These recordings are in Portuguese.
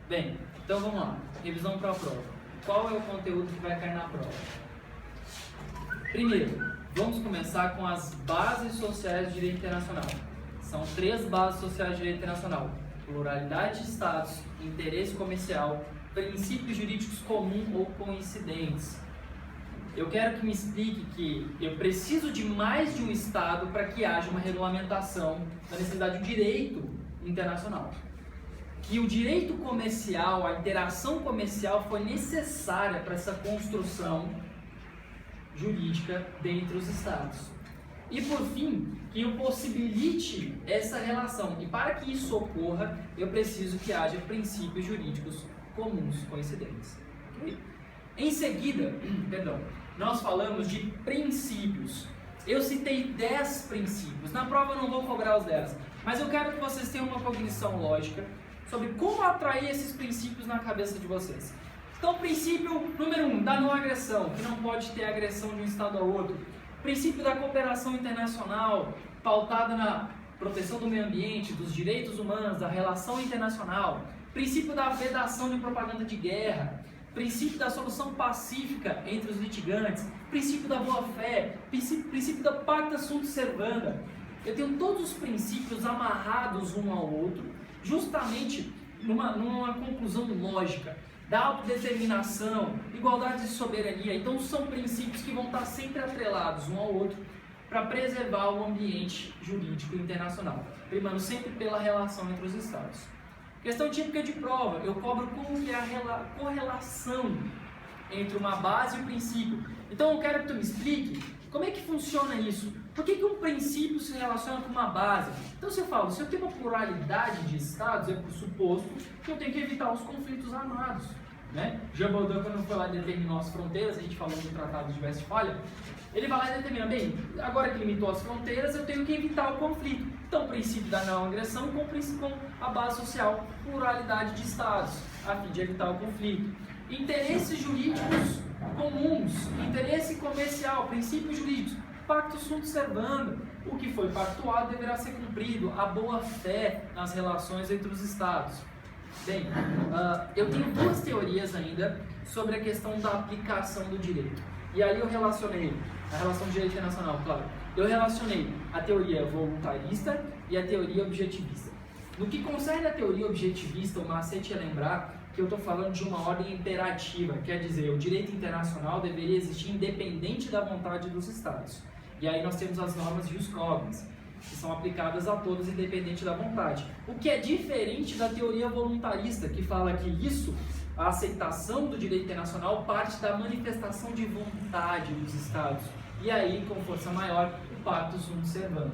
Bem, então vamos lá. Revisão para a prova. Qual é o conteúdo que vai cair na prova? Primeiro, vamos começar com as bases sociais de direito internacional. São 3 bases sociais de direito internacional: pluralidade de estados, interesse comercial, princípios jurídicos comuns ou coincidentes. Eu quero que me explique que eu preciso de mais de um estado para que haja uma regulamentação da necessidade do direito internacional. Que o direito comercial, a interação comercial foi necessária para essa construção jurídica dentre os estados. E por fim, que eu possibilite essa relação. E para que isso ocorra, eu preciso que haja princípios jurídicos comuns, coincidentes. Okay? Em seguida, nós falamos de princípios. Eu citei 10 princípios. Na prova eu não vou cobrar os 10, mas eu quero que vocês tenham uma cognição lógica sobre como atrair esses princípios na cabeça de vocês. Então, princípio número 1, da não agressão, que não pode ter agressão de um estado ao outro. Princípio da cooperação internacional, pautada na proteção do meio ambiente, dos direitos humanos, da relação internacional. Princípio da vedação de propaganda de guerra. Princípio da solução pacífica entre os litigantes. Princípio da boa-fé. Princípio da pacta sunt servanda. Eu tenho todos os princípios amarrados um ao outro, justamente numa conclusão lógica da autodeterminação, igualdade e soberania. Então são princípios que vão estar sempre atrelados um ao outro para preservar o ambiente jurídico internacional, primando sempre pela relação entre os estados. Questão típica de prova, eu cobro como que é a correlação entre uma base e um princípio. Então eu quero que tu me explique como é que funciona isso. Por que um princípio se relaciona com uma base? Então se eu falo, se eu tenho uma pluralidade de estados, é pressuposto que eu tenho que evitar os conflitos armados. Né? Jean Baudin, quando foi lá e determinou as fronteiras, a gente falou do Tratado de Westfália, ele vai lá e determina, bem, agora que limitou as fronteiras, eu tenho que evitar o conflito. Então o princípio da não agressão com a base social, pluralidade de estados, a fim de evitar o conflito. Interesses jurídicos comuns, interesse comercial, princípios jurídicos, pacto sunt servanda, o que foi pactuado deverá ser cumprido, a boa-fé nas relações entre os estados. Bem, eu tenho 2 teorias ainda sobre a questão da aplicação do direito. E aí eu relacionei a relação do direito internacional, claro. Eu relacionei a teoria voluntarista e a teoria objetivista. No que concerne a teoria objetivista, o macete é lembrar que eu estou falando de uma ordem imperativa, quer dizer, o direito internacional deveria existir independente da vontade dos estados. E aí nós temos as normas jus cogens, que são aplicadas a todos independente da vontade. O que é diferente da teoria voluntarista, que fala que isso, a aceitação do direito internacional, parte da manifestação de vontade dos estados. E aí, com força maior, o pacto sunt servanda.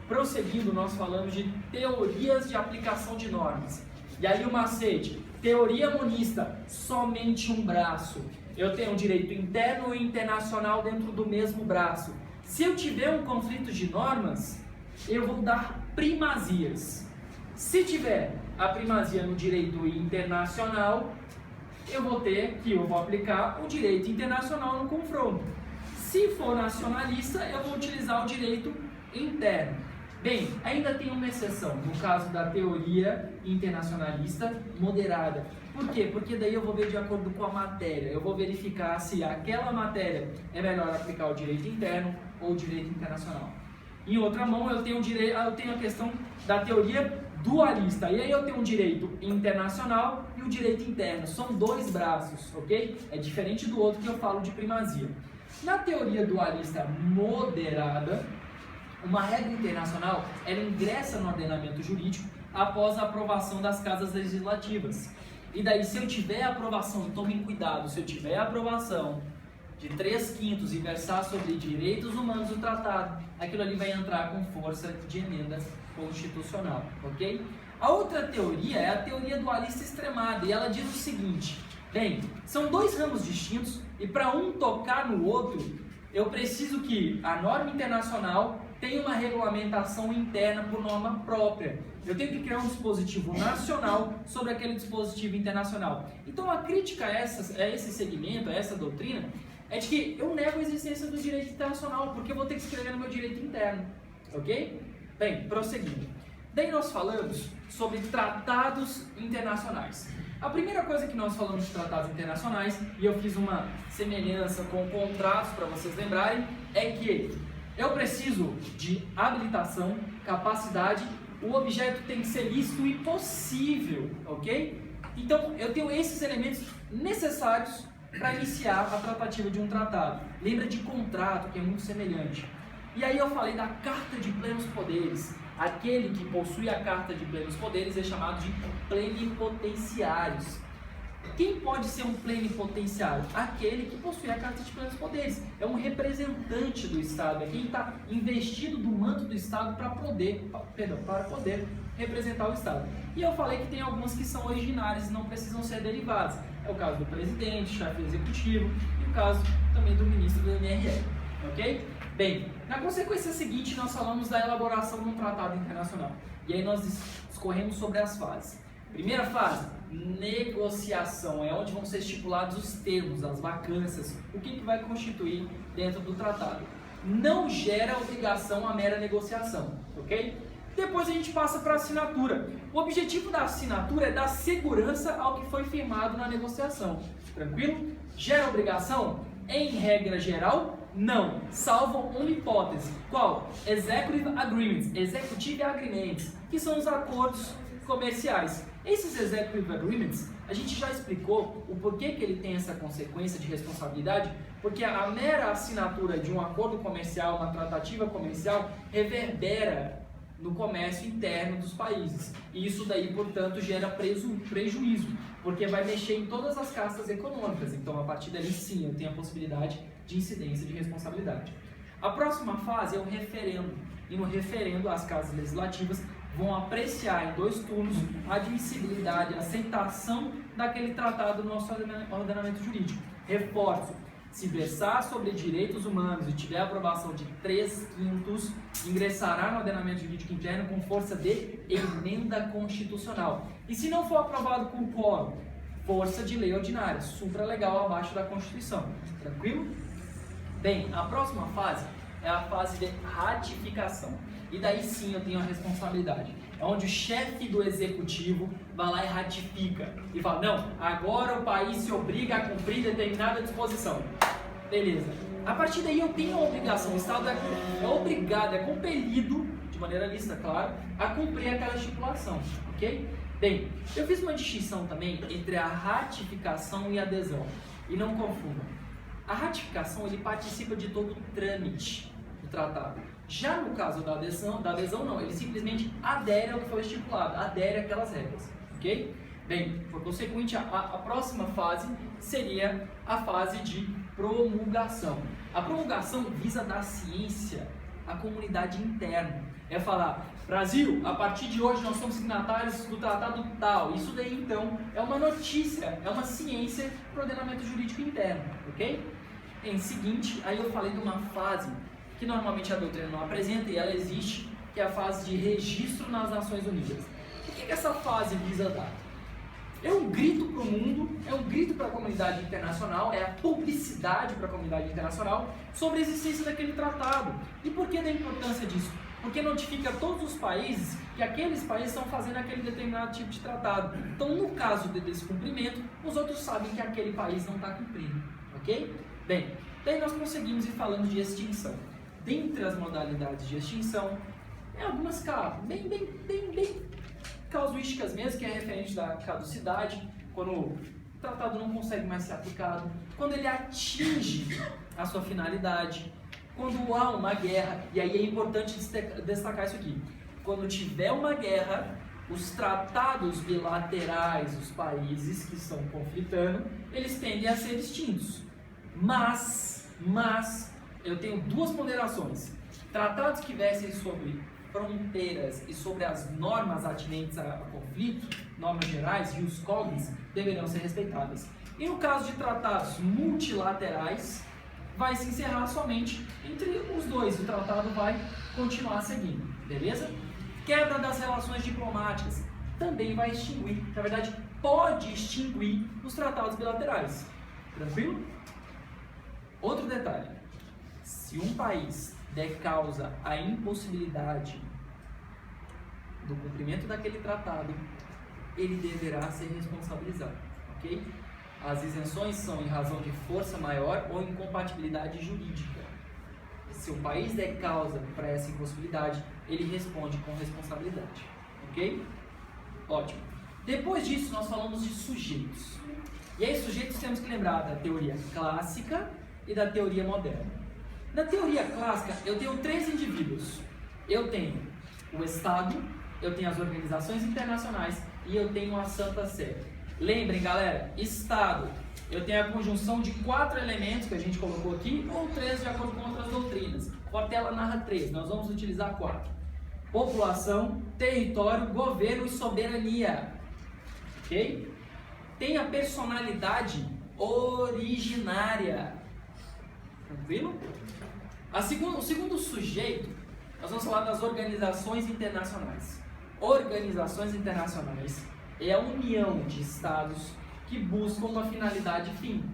Prosseguindo, nós falamos de teorias de aplicação de normas. E aí o macete, teoria monista, somente um braço. Eu tenho um direito interno e internacional dentro do mesmo braço. Se eu tiver um conflito de normas, eu vou dar primazias. Se tiver a primazia no direito internacional, eu vou aplicar o direito internacional no confronto. Se for nacionalista, eu vou utilizar o direito interno. Bem, ainda tem uma exceção, no caso da teoria internacionalista moderada. Por quê? Porque daí eu vou ver de acordo com a matéria, eu vou verificar se aquela matéria é melhor aplicar o direito interno ou o direito internacional. Em outra mão, eu tenho a questão da teoria dualista, e aí eu tenho um direito internacional e o direito interno, são 2 braços, ok? É diferente do outro que eu falo de primazia. Na teoria dualista moderada, uma regra internacional, ela ingressa no ordenamento jurídico após a aprovação das casas legislativas. E daí, se eu tiver aprovação, tomem cuidado, se eu tiver aprovação de 3/5 e versar sobre direitos humanos do tratado, aquilo ali vai entrar com força de emenda constitucional, ok? A outra teoria é a teoria dualista extremada, e ela diz o seguinte, bem, são 2 ramos distintos, e para um tocar no outro, eu preciso que a norma internacional tenha uma regulamentação interna por norma própria. Eu tenho que criar um dispositivo nacional sobre aquele dispositivo internacional. Então a crítica a esse segmento, a essa doutrina, é de que eu nego a existência do direito internacional, porque eu vou ter que escrever no meu direito interno, ok? Bem, prosseguindo. Daí nós falamos sobre tratados internacionais. A primeira coisa que nós falamos de tratados internacionais, e eu fiz uma semelhança com contratos para vocês lembrarem, é que eu preciso de habilitação, capacidade, o objeto tem que ser lícito e possível, ok? Então, eu tenho esses elementos necessários para iniciar a tratativa de um tratado. Lembra de contrato, que é muito semelhante. E aí eu falei da Carta de Plenos Poderes. Aquele que possui a Carta de Plenos Poderes é chamado de plenipotenciários. Quem pode ser um plenipotenciário? Aquele que possui a Carta de Plenos Poderes. É um representante do Estado, é quem está investido do manto do Estado para poder representar o Estado. E eu falei que tem algumas que são originárias e não precisam ser derivadas. É o caso do presidente, chefe executivo e o caso também do ministro do MRE. Ok? Bem, na consequência seguinte nós falamos da elaboração de um tratado internacional. E aí nós discorremos sobre as fases. Primeira fase, negociação, é onde vão ser estipulados os termos, as vacâncias, o que vai constituir dentro do tratado. Não gera obrigação a mera negociação, ok? Depois a gente passa para a assinatura. O objetivo da assinatura é dar segurança ao que foi firmado na negociação. Tranquilo? Gera obrigação? Em regra geral, não. Salvo uma hipótese. Qual? Executive Agreements, Executive Agreements, que são os acordos comerciais. Esses Executive Agreements, a gente já explicou o porquê que ele tem essa consequência de responsabilidade, porque a mera assinatura de um acordo comercial, uma tratativa comercial, reverbera no comércio interno dos países. E isso daí, portanto, gera prejuízo, porque vai mexer em todas as castas econômicas. Então, a partir dali, sim, eu tenho a possibilidade de incidência de responsabilidade. A próxima fase é o referendo. E no referendo, as casas legislativas vão apreciar em 2 turnos a admissibilidade, a aceitação daquele tratado no nosso ordenamento jurídico. Reforço, se versar sobre direitos humanos e tiver aprovação de 3/5, ingressará no ordenamento jurídico interno com força de emenda constitucional. E se não for aprovado com quórum, força de lei ordinária, supralegal abaixo da Constituição. Tranquilo? Bem, a próxima fase é a fase de ratificação. E daí sim eu tenho a responsabilidade. É onde o chefe do executivo vai lá e ratifica. E fala, não, agora o país se obriga a cumprir determinada disposição. Beleza. A partir daí eu tenho a obrigação, o Estado é obrigado, é compelido, de maneira lícita, claro, a cumprir aquela estipulação. Ok? Bem, eu fiz uma distinção também entre a ratificação e a adesão. E não confundam. A ratificação, ele participa de todo o trâmite do tratado. Já no caso da adesão não, ele simplesmente adere ao que foi estipulado, adere àquelas regras, ok? Bem, por consequente, a próxima fase seria a fase de promulgação. A promulgação visa dar ciência à comunidade interna. É falar, Brasil, a partir de hoje nós somos signatários do tratado tal. Isso daí, então, é uma notícia, é uma ciência para o ordenamento jurídico interno, ok? Em seguinte, aí eu falei de uma fase que normalmente a doutrina não apresenta e ela existe, que é a fase de registro nas Nações Unidas. O que essa fase visa dar? É um grito para o mundo, é um grito para a comunidade internacional, é a publicidade para a comunidade internacional sobre a existência daquele tratado. E por que da importância disso? Porque notifica todos os países que aqueles países estão fazendo aquele determinado tipo de tratado. Então, no caso de descumprimento, os outros sabem que aquele país não está cumprindo, ok? Bem, daí nós conseguimos ir falando de extinção. Dentre as modalidades de extinção, algumas bem casuísticas mesmo, que é referente da caducidade, quando o tratado não consegue mais ser aplicado, quando ele atinge a sua finalidade, quando há uma guerra, e aí é importante destacar isso aqui, quando tiver uma guerra, os tratados bilaterais dos países que estão conflitando, eles tendem a ser extintos. Mas eu tenho 2 ponderações. Tratados que versem sobre fronteiras e sobre as normas atinentes a conflito, normas gerais, jus cogens, deverão ser respeitadas. E no caso de tratados multilaterais, vai se encerrar somente entre os dois. O tratado vai continuar seguindo, beleza? Quebra das relações diplomáticas também vai extinguir, na verdade, pode extinguir os tratados bilaterais. Tranquilo? Outro detalhe. Se um país der causa à impossibilidade do cumprimento daquele tratado, ele deverá ser responsabilizado, ok? As isenções são em razão de força maior ou incompatibilidade jurídica. Se o país der causa para essa impossibilidade, ele responde com responsabilidade, ok? Ótimo. Depois disso, nós falamos de sujeitos. E aí, sujeitos, temos que lembrar da teoria clássica e da teoria moderna. Na teoria clássica, eu tenho 3 indivíduos. Eu tenho o Estado, eu tenho as organizações internacionais e eu tenho a Santa Sé. Lembrem, galera, Estado, eu tenho a conjunção de 4 elementos que a gente colocou aqui, ou 3 de acordo com outras doutrinas. Cortella narra 3, nós vamos utilizar 4. População, território, governo e soberania. Ok? Tem a personalidade originária. Tranquilo? O segundo sujeito, nós vamos falar das organizações internacionais. Organizações internacionais é a união de estados que buscam uma finalidade fim.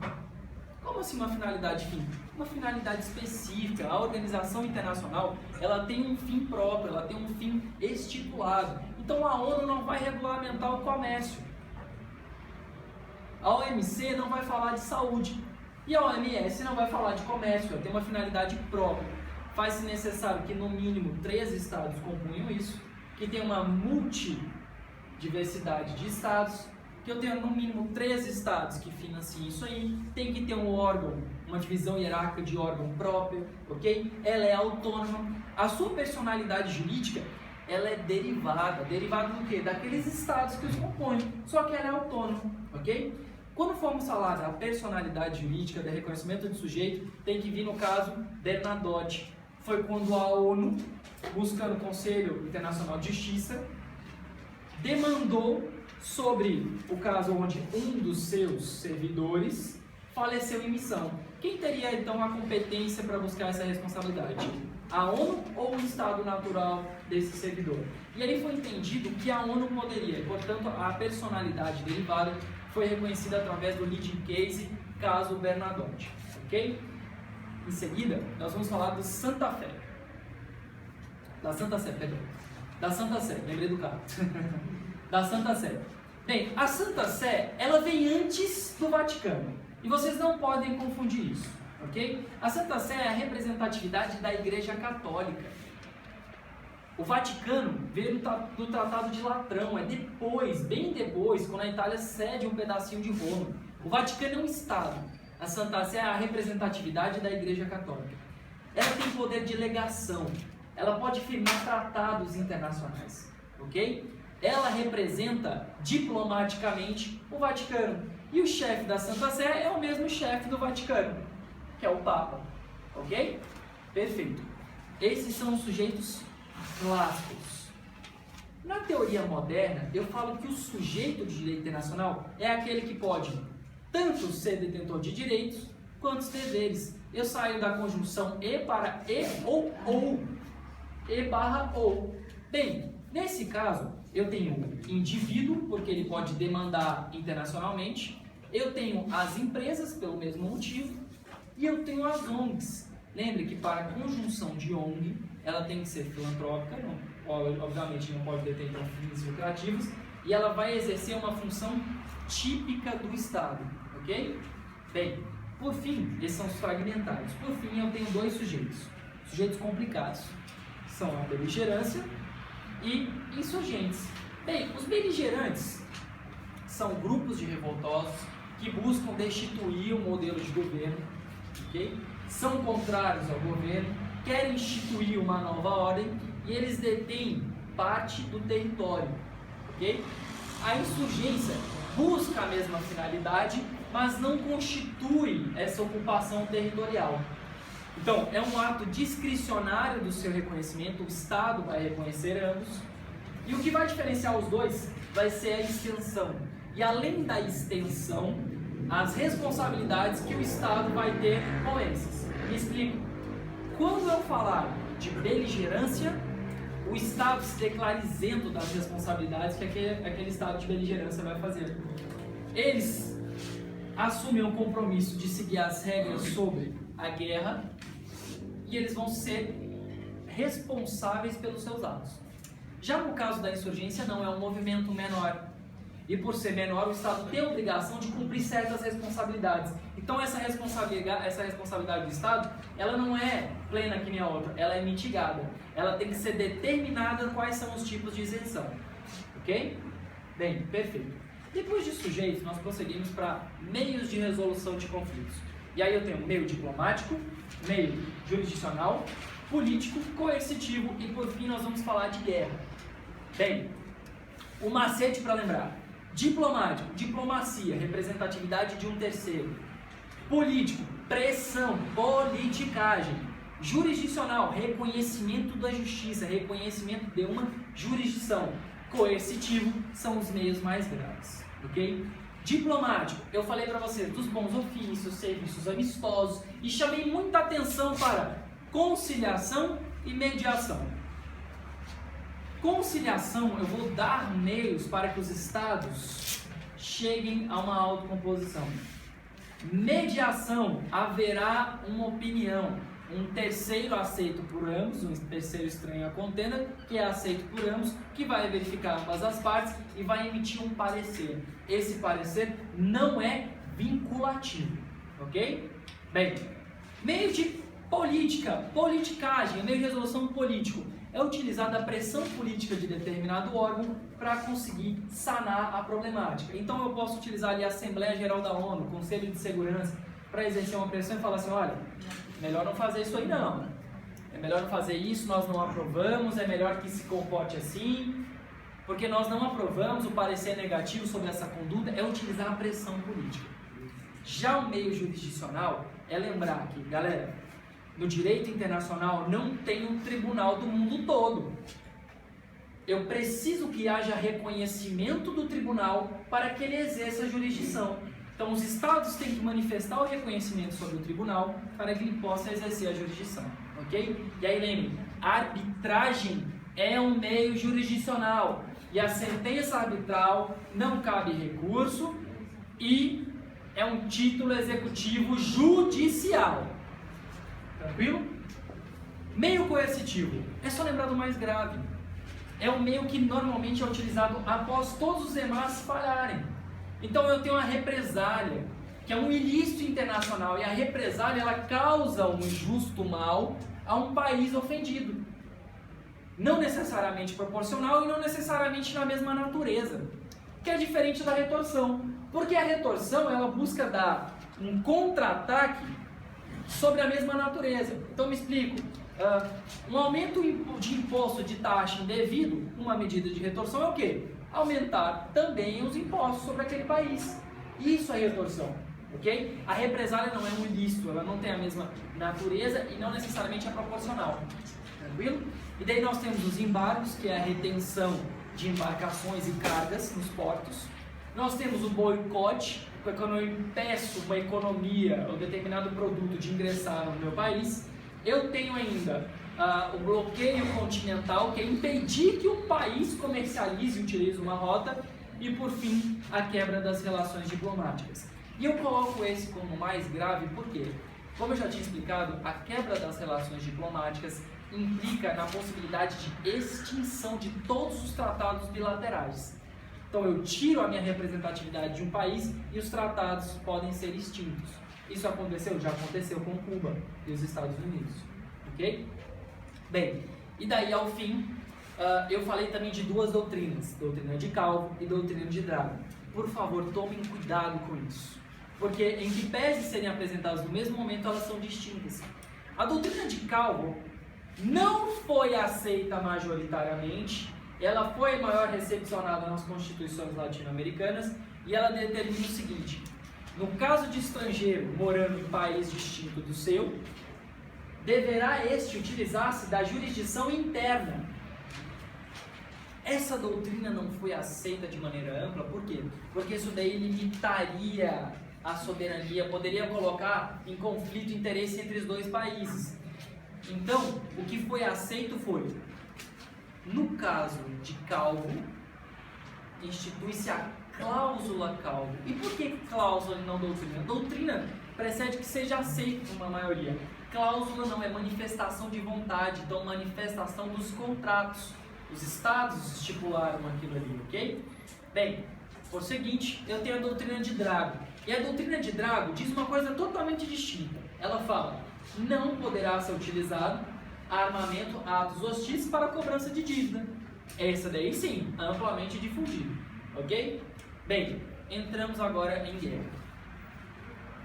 Como assim uma finalidade fim? Uma finalidade específica. A organização internacional, ela tem um fim próprio, ela tem um fim estipulado. Então a ONU não vai regulamentar o comércio. A OMC não vai falar de saúde. E a OMS não vai falar de comércio, ela tem uma finalidade própria. Faz-se necessário que no mínimo 3 estados compunham isso, que tenha uma multidiversidade de estados, que eu tenha no mínimo 3 estados que financiem isso aí, tem que ter um órgão, uma divisão hierárquica de órgão próprio, ok? Ela é autônoma. A sua personalidade jurídica, ela é derivada do quê? Daqueles estados que os compõem, só que ela é autônoma, ok? Quando formos falar da personalidade jurídica, do reconhecimento de sujeito, tem que vir no caso Bernadotte. Foi quando a ONU, buscando o Conselho Internacional de Justiça, demandou sobre o caso onde um dos seus servidores faleceu em missão. Quem teria então a competência para buscar essa responsabilidade? A ONU ou o estado natural desse servidor? E aí foi entendido que a ONU poderia, portanto a personalidade derivada foi reconhecida através do leading case, caso Bernadotte, ok? Em seguida, nós vamos falar do Santa Fé. Da Santa Sé, lembrei do carro. Da Santa Sé. Bem, a Santa Sé, ela vem antes do Vaticano. E vocês não podem confundir isso, ok? A Santa Sé é a representatividade da Igreja Católica. O Vaticano veio do Tratado de Latrão, é depois, bem depois, quando a Itália cede um pedacinho de Roma. O Vaticano é um Estado. A Santa Sé é a representatividade da Igreja Católica. Ela tem poder de legação. Ela pode firmar tratados internacionais, ok? Ela representa diplomaticamente o Vaticano. E o chefe da Santa Sé é o mesmo chefe do Vaticano, que é o Papa, ok? Perfeito. Esses são os sujeitos clássicos. Na teoria moderna, eu falo que o sujeito de direito internacional é aquele que pode tanto ser detentor de direitos quanto deveres. Eu saio da conjunção e para e ou. E barra ou. Bem, nesse caso, eu tenho o indivíduo, porque ele pode demandar internacionalmente, eu tenho as empresas, pelo mesmo motivo, e eu tenho as ONGs. Lembre que para a conjunção de ONG, ela tem que ser filantrópica, não, obviamente não pode deter então, fins lucrativos, e ela vai exercer uma função típica do Estado, ok? Bem, por fim, esses são os fragmentários. Por fim, eu tenho 2 sujeitos complicados, são a beligerância e insurgentes. Bem, os beligerantes são grupos de revoltosos que buscam destituir o modelo de governo, ok? São contrários ao governo, querem instituir uma nova ordem e eles detêm parte do território, ok? A insurgência busca a mesma finalidade, mas não constitui essa ocupação territorial. Então, é um ato discricionário do seu reconhecimento, o Estado vai reconhecer ambos, e o que vai diferenciar os dois vai ser a extensão. E além da extensão, as responsabilidades que o Estado vai ter com esses. Me explico. Quando eu falar de beligerância, o Estado se declara isento das responsabilidades que aquele Estado de beligerância vai fazer. Eles assumem o compromisso de seguir as regras sobre a guerra e eles vão ser responsáveis pelos seus atos. Já no caso da insurgência, não, é um movimento menor. E por ser menor, o Estado tem a obrigação de cumprir certas responsabilidades. Então essa responsabilidade do Estado, ela não é plena que nem a outra, ela é mitigada. Ela tem que ser determinada quais são os tipos de isenção. Ok? Bem, perfeito. Depois de sujeitos, nós prosseguimos para meios de resolução de conflitos. E aí eu tenho meio diplomático, meio jurisdicional, político, coercitivo e por fim nós vamos falar de guerra. Bem, o macete para lembrar: diplomático, diplomacia, representatividade de um terceiro. Político, pressão, politicagem. Jurisdicional, reconhecimento da justiça, reconhecimento de uma jurisdição. Coercitivo são os meios mais graves, ok? Diplomático, eu falei para vocês dos bons ofícios, serviços amistosos e chamei muita atenção para conciliação e mediação. Conciliação, eu vou dar meios para que os estados cheguem a uma autocomposição. Mediação, haverá uma opinião, um terceiro aceito por ambos, um terceiro estranho à contenda, que é aceito por ambos, que vai verificar ambas as partes e vai emitir um parecer. Esse parecer não é vinculativo, ok? Bem, meio de política, politicagem, meio de resolução político. É utilizada a pressão política de determinado órgão para conseguir sanar a problemática. Então eu posso utilizar ali a Assembleia Geral da ONU, Conselho de Segurança, para exercer uma pressão e falar assim, olha, melhor não fazer isso aí não. É melhor não fazer isso, nós não aprovamos, é melhor que se comporte assim, porque nós não aprovamos, o parecer negativo sobre essa conduta é utilizar a pressão política. Já o meio jurisdicional é lembrar que, galera, no direito internacional não tem um tribunal do mundo todo. Eu preciso que haja reconhecimento do tribunal para que ele exerça a jurisdição. Então os estados têm que manifestar o reconhecimento sobre o tribunal para que ele possa exercer a jurisdição, ok? E aí lembre, a arbitragem é um meio jurisdicional e a sentença arbitral não cabe recurso e é um título executivo judicial. Tranquilo? Meio coercitivo. É só lembrar do mais grave. É um meio que normalmente é utilizado após todos os demais falharem. Então eu tenho a represália, que é um ilícito internacional. E a represália, ela causa um injusto mal a um país ofendido. Não necessariamente proporcional e não necessariamente na mesma natureza. Que é diferente da retorção. Porque a retorção, ela busca dar um contra-ataque sobre a mesma natureza. Então me explico, um aumento de imposto de taxa indevido, uma medida de retorção é o quê? Aumentar também os impostos sobre aquele país. Isso é retorção, ok? A represália não é um ilícito, ela não tem a mesma natureza e não necessariamente é proporcional, tranquilo? E daí nós temos os embargos, que é a retenção de embarcações e cargas nos portos. Nós temos o boicote, quando eu impeço uma economia ou determinado produto de ingressar no meu país. Eu tenho ainda o bloqueio continental, que é impedir que o país comercialize e utilize uma rota. E por fim, a quebra das relações diplomáticas. E eu coloco esse como mais grave porque, como eu já tinha explicado, a quebra das relações diplomáticas implica na possibilidade de extinção de todos os tratados bilaterais. Então eu tiro a minha representatividade de um país e os tratados podem ser extintos. Isso aconteceu? Já aconteceu com Cuba e os Estados Unidos. Ok? Bem, e daí ao fim, eu falei também de duas doutrinas. Doutrina de Calvo e doutrina de Drago. Por favor, tomem cuidado com isso. Porque em que pese serem apresentadas no mesmo momento, elas são distintas. A doutrina de Calvo não foi aceita majoritariamente. Ela foi maior recepcionada nas constituições latino-americanas e ela determina o seguinte: no caso de estrangeiro morando em país distinto do seu, deverá este utilizar-se da jurisdição interna. Essa doutrina não foi aceita de maneira ampla, por quê? Porque isso daí limitaria a soberania, poderia colocar em conflito interesse entre os dois países. Então, o que foi aceito foi: no caso de Calvo, institui-se a cláusula Calvo. E por que cláusula e não doutrina? Doutrina precede que seja aceito por uma maioria. Cláusula não é manifestação de vontade, então manifestação dos contratos. Os estados estipularam aquilo ali, ok? Bem, por seguinte, eu tenho a doutrina de Drago. E a doutrina de Drago diz uma coisa totalmente distinta. Ela fala, não poderá ser utilizado armamento, atos hostis para cobrança de dívida. Essa daí sim, amplamente difundido, ok? Bem, entramos agora em guerra.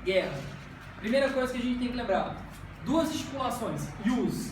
Guerra. Primeira coisa que a gente tem que lembrar, duas estipulações, ius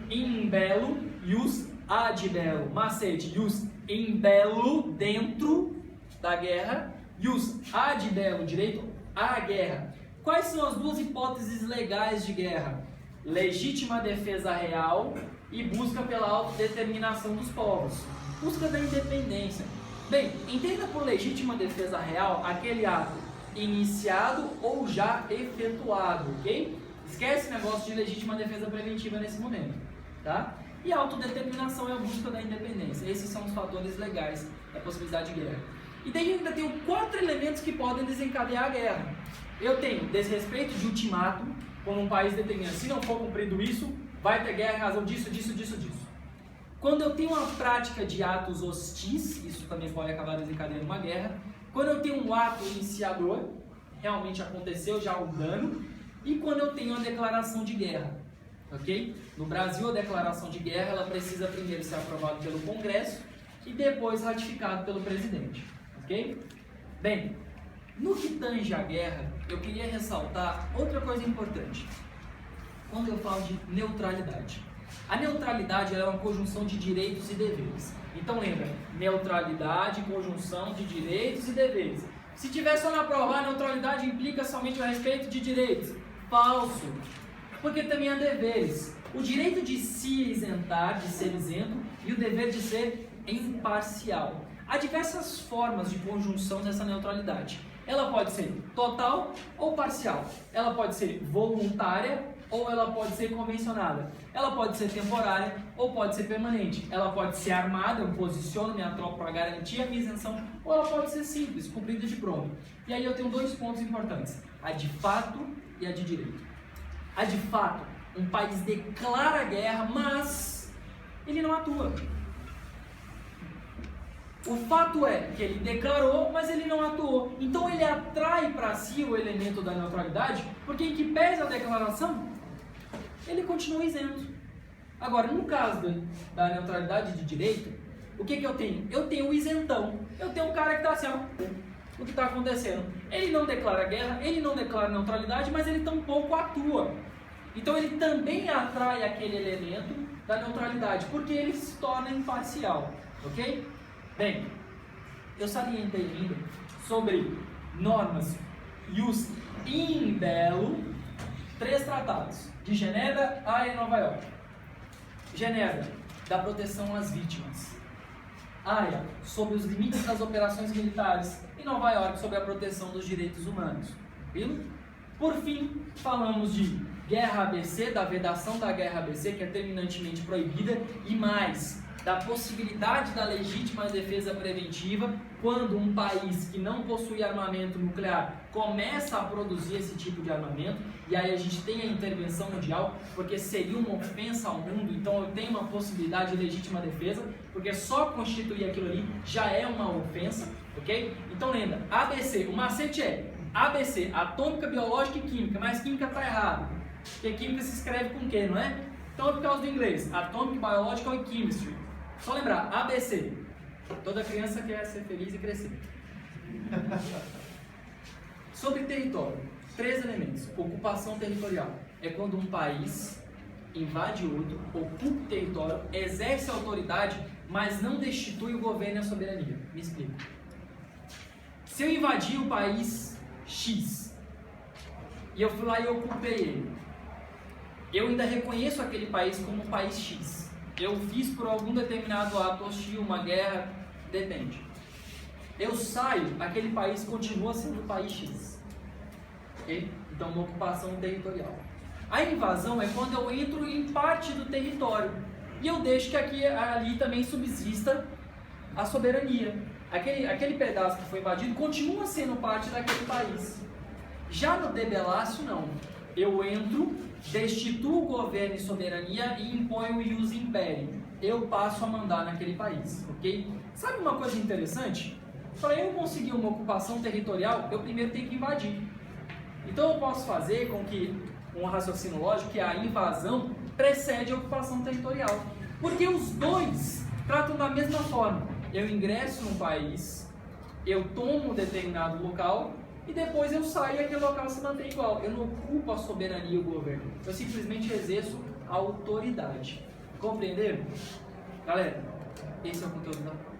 in bello, ius ad bello, macete, ius in bello, dentro da guerra, ius ad bello, direito à guerra. Quais são as duas hipóteses legais de guerra? Legítima defesa real e busca pela autodeterminação dos povos. Busca da independência. Bem, entenda por legítima defesa real aquele ato iniciado ou já efetuado, ok? Esquece esse negócio de legítima defesa preventiva nesse momento, tá? E a autodeterminação é a busca da independência. Esses são os fatores legais da possibilidade de guerra. E daí eu ainda tenho 4 elementos que podem desencadear a guerra. Eu tenho desrespeito de ultimato, quando um país determina, se não for cumprido isso, vai ter guerra em razão disso. Quando eu tenho uma prática de atos hostis, isso também pode acabar desencadeando uma guerra. Quando eu tenho um ato iniciador, realmente aconteceu já o dano. E quando eu tenho uma declaração de guerra, ok? No Brasil, a declaração de guerra ela precisa primeiro ser aprovada pelo Congresso e depois ratificada pelo presidente, ok? Bem, no que tange à guerra, eu queria ressaltar outra coisa importante. Quando eu falo de neutralidade. A neutralidade ela é uma conjunção de direitos e deveres. Então lembra, neutralidade, conjunção de direitos e deveres. Se tiver só na prova, a neutralidade implica somente o respeito de direitos. Falso. Porque também há deveres. O direito de se isentar, de ser isento, e o dever de ser imparcial. Há diversas formas de conjunção dessa neutralidade. Ela pode ser total ou parcial. Ela pode ser voluntária ou ela pode ser convencionada. Ela pode ser temporária ou pode ser permanente. Ela pode ser armada, eu posiciono minha tropa para garantir a minha isenção, ou ela pode ser simples, cumprida de pronto. E aí eu tenho 2 pontos importantes, a de fato e a de direito. A de fato, um país declara guerra, mas ele não atua. O fato é que ele declarou, mas ele não atuou. Então ele atrai para si o elemento da neutralidade, porque em que pese a declaração, ele continua isento. Agora, no caso da neutralidade de direito, o que eu tenho? Eu tenho o isentão. Eu tenho um cara que está assim, ó, o que está acontecendo. Ele não declara guerra, ele não declara neutralidade, mas ele tampouco atua. Então ele também atrai aquele elemento da neutralidade, porque ele se torna imparcial, ok? Bem, eu salientei ainda sobre normas ius in bello, 3 tratados, de Genebra, Haia e Nova York. Genebra, da proteção às vítimas. Haia, sobre os limites das operações militares. E Nova York, sobre a proteção dos direitos humanos. Tranquilo? Por fim, falamos de guerra ABC, da vedação da guerra ABC, que é terminantemente proibida, e mais, da possibilidade da legítima defesa preventiva quando um país que não possui armamento nuclear começa a produzir esse tipo de armamento, e aí a gente tem a intervenção mundial, porque seria uma ofensa ao mundo, então eu tenho uma possibilidade de legítima defesa, porque só constituir aquilo ali já é uma ofensa, ok? Então lembra, ABC, o macete é ABC, atômica, biológica e química, mas química está errado, porque química se escreve com Q, não é? Então é por causa do inglês, Atomic, Biological e Chemistry. Só lembrar, ABC. Toda criança quer ser feliz e crescer. Sobre território, 3 elementos. Ocupação territorial. É quando um país invade outro, ocupa o território, exerce autoridade, mas não destitui o governo e a soberania. Me explico. Se eu invadir o país X, e eu fui lá e ocupei ele, eu ainda reconheço aquele país como um país X. Eu fiz por algum determinado ato hostil, uma guerra, depende. Eu saio, aquele país continua sendo o país X. Okay? Então, uma ocupação territorial. A invasão é quando eu entro em parte do território e eu deixo que ali também subsista a soberania. Aquele pedaço que foi invadido continua sendo parte daquele país. Já no debelácio, não. Eu entro, destituo o governo e soberania e imponho o ius imperi. eu passo a mandar naquele país, ok? Sabe uma coisa interessante? Para eu conseguir uma ocupação territorial, eu primeiro tenho que invadir. Então eu posso fazer com que um raciocínio lógico que a invasão precede a ocupação territorial. Porque os dois tratam da mesma forma. Eu ingresso num país, eu tomo um determinado local e depois eu saio e aquele local se mantém igual. Eu não ocupo a soberania e o governo. Eu simplesmente exerço a autoridade. Compreenderam? Galera, esse é o conteúdo da prova.